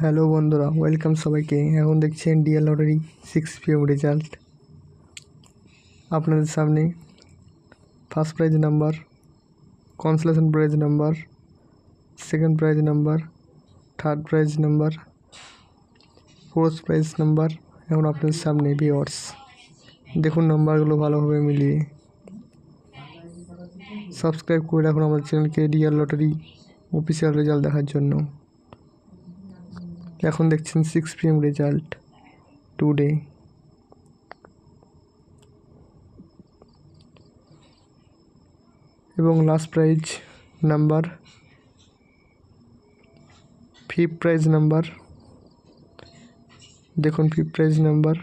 Hello বন্ধুরা, welcome সবাইকে। এখন দেখছেন ডিএল লটারি 6 PM রেজাল্ট। আপনাদের সামনে first prize number, consolation prize number, second prize number, third prize number, fourth prize number এখন আপনাদের সামনে ভিউয়ার্স। দেখুন নাম্বারগুলো ভালোভাবে মিলিয়ে। সাবস্ক্রাইব করে রাখুন আমাদের চ্যানেলকে ডিএল লটারি অফিসিয়াল রেজাল্ট দেখার জন্য। এখন দেখছেন 6 PM রেজাল্ট টুডে। এবং last prize number, fifth prize number, দেখুন ফিফথ প্রাইজ নাম্বার